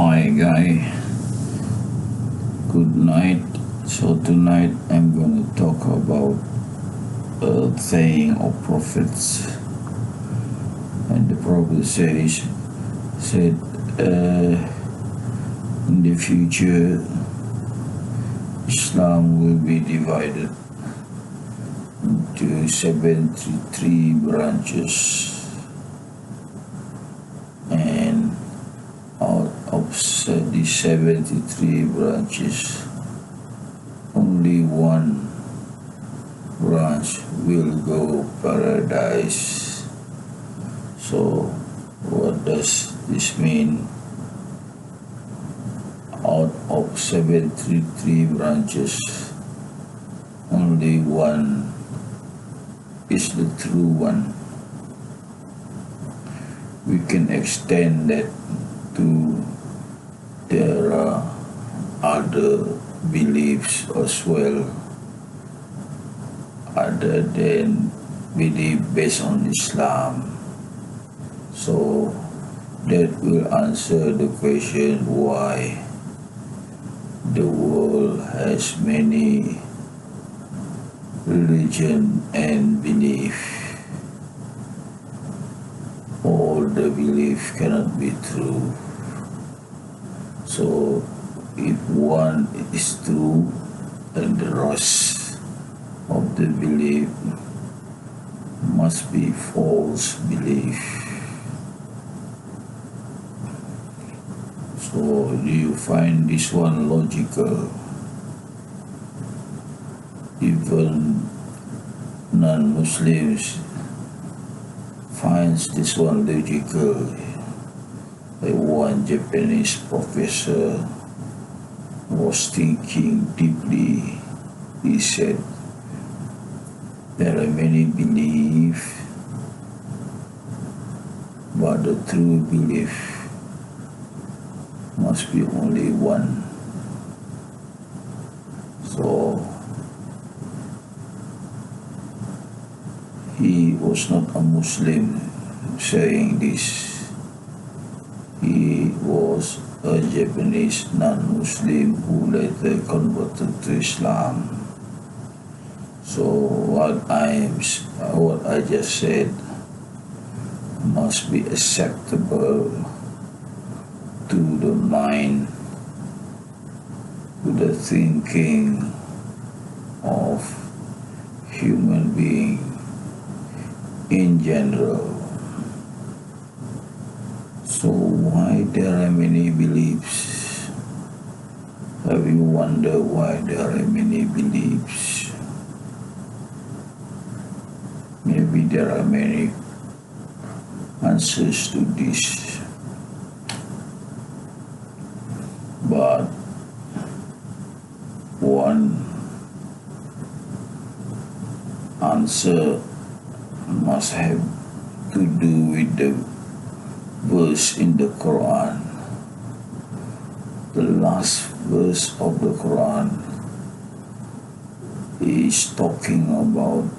Hi guy, good night. So tonight I'm gonna talk about a saying of prophets, and the prophet said in the future Islam will be divided into 73 branches, and out of the 73 branches, only one branch will go paradise. So what does this mean? Out of 73 branches, only one is the true one. We can extend that to there are other beliefs as well, other than belief based on Islam. So that will answer the question why the world has many religion and belief. All the belief cannot be true. So if one is true, then the rest of the belief must be false belief. So do you find this one logical? Even non-Muslims finds this one logical. Like one Japanese professor was thinking deeply. He said, there are many beliefs, but the true belief must be only one. So he was not a Muslim saying this. He was a Japanese non-Muslim who later converted to Islam. So what I just said must be acceptable to the mind, to the thinking of human being in general. So why there are many beliefs? Have you wondered why there are many beliefs? Maybe there are many answers to this, but one answer must have to do with the verse in the Quran. The last verse of the Quran is talking about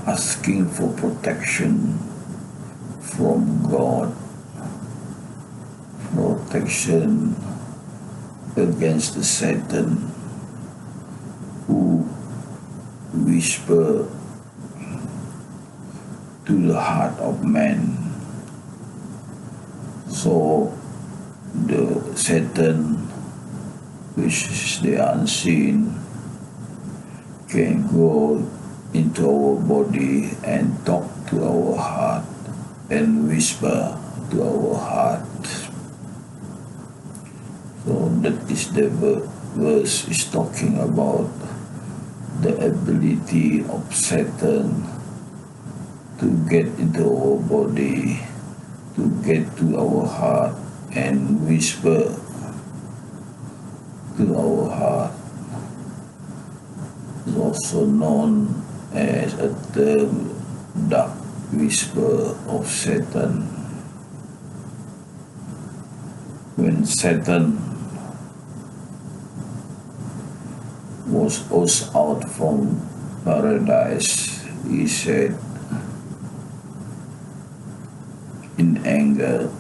asking for protection from God, protection against the Satan who whisper to the heart of man. So the Satan, which is the unseen, can go into our body and talk to our heart and whisper to our heart. So that is the verse is talking about the ability of Satan to get into our body, to get to our heart and whisper to our heart. It's also known as a term dark whisper of Satan. When Satan was forced out from paradise, he said in anger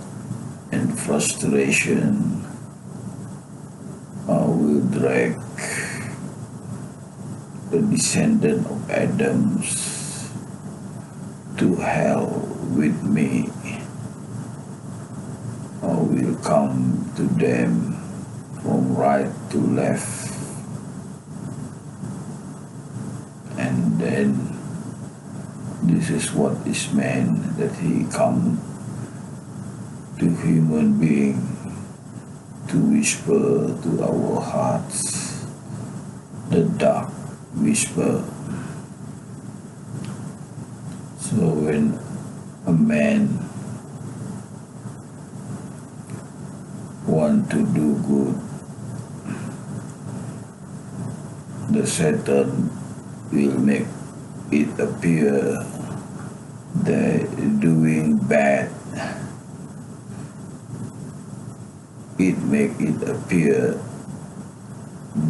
frustration, I will drag the descendant of Adams to hell with me. I will come to them from right to left, and then this is what is meant, that he come to human being to whisper to our hearts, the dark whisper. So when a man want to do good, the Satan will make it appear that doing bad, it make it appear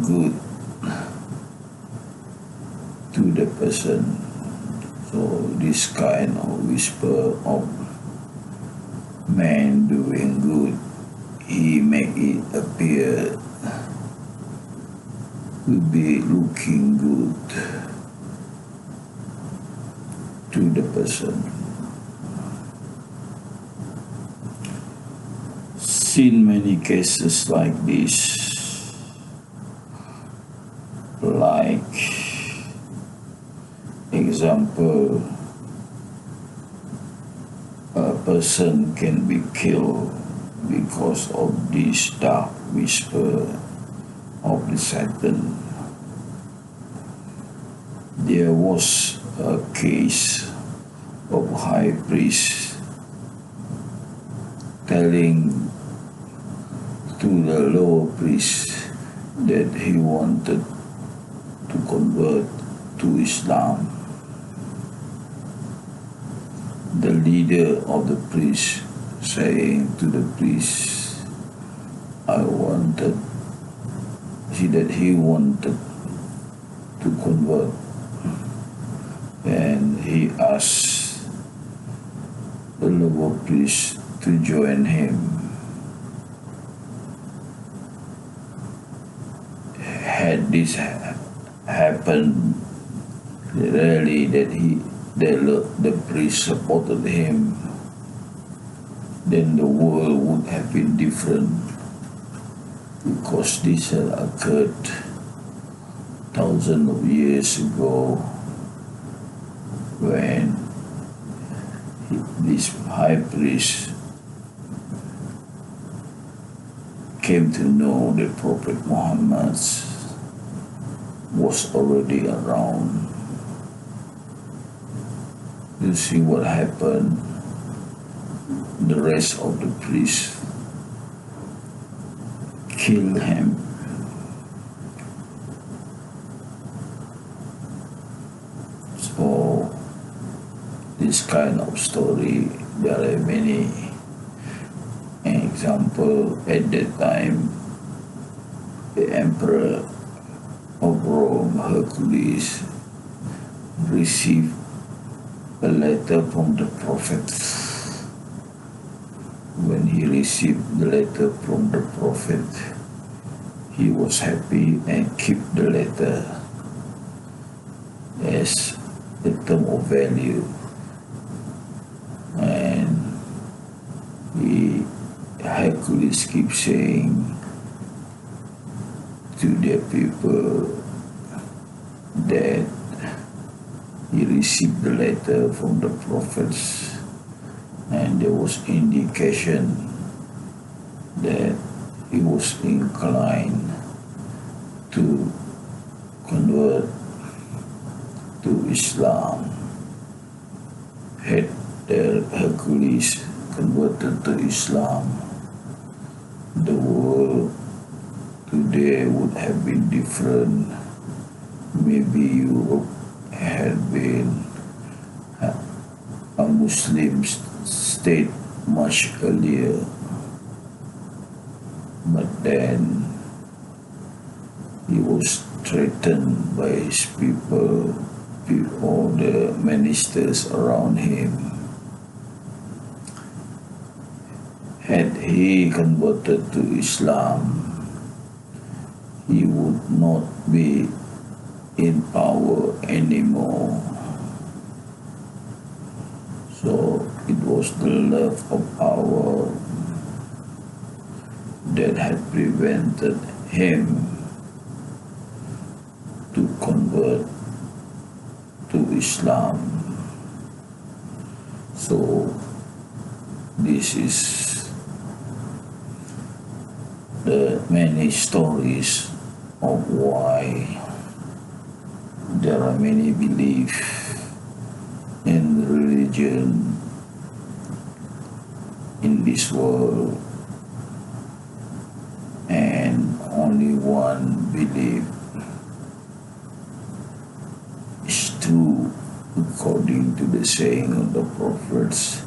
good to the person. So this kind of whisper of man doing good, he make it appear to be looking good to the person. Seen many cases like this, like example, a person can be killed because of this dark whisper of the Satan. There was a case of high priest telling to the lower priest that he wanted to convert to Islam. The leader of the priest saying to the priest, that he wanted to convert, and he asked the lower priest to join him. Had this happened really, that the priest supported him, then the world would have been different, because this had occurred thousands of years ago, when this high priest came to know that Prophet Muhammad was already around. You see what happened? The rest of the priests killed him. So this kind of story, there are many examples. At that time, the emperor of Rome, Hercules, received a letter from the prophet. When he received the letter from the prophet, he was happy and kept the letter as a term of value. And Hercules keeps saying to their people that he received the letter from the prophets, and there was indication that he was inclined to convert to Islam. Had Hercules converted to Islam, the world today would have been different. Maybe Europe had been a Muslim state much earlier, but then he was threatened by his people, all the ministers around him Had he converted to Islam, he would not be in power anymore. So it was the love of power that had prevented him to convert to Islam. So this is the many stories of why there are many beliefs in religion in this world, and only one belief is true according to the saying of the prophets,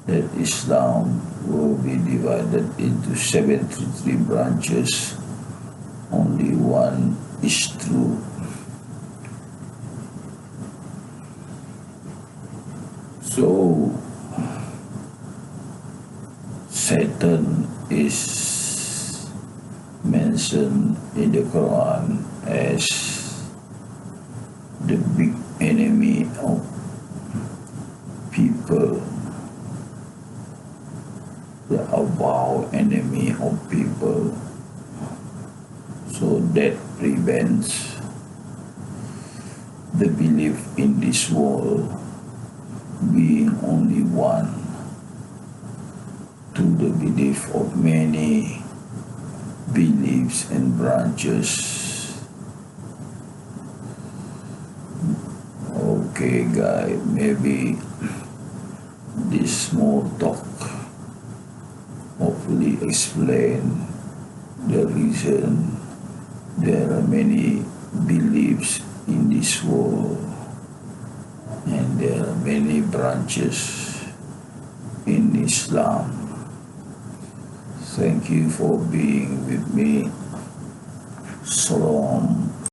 that Islam will be divided into 73 branches. Only one is true. So Satan is mentioned in the Quran as the big enemy of people, the avowed enemy of people. So that prevents the belief in this world being only one to the belief of many beliefs and branches. Okay, guy, maybe this small talk hopefully explain the reason there are many beliefs in this world and there are many branches in Islam. Thank you for being with me. Salam.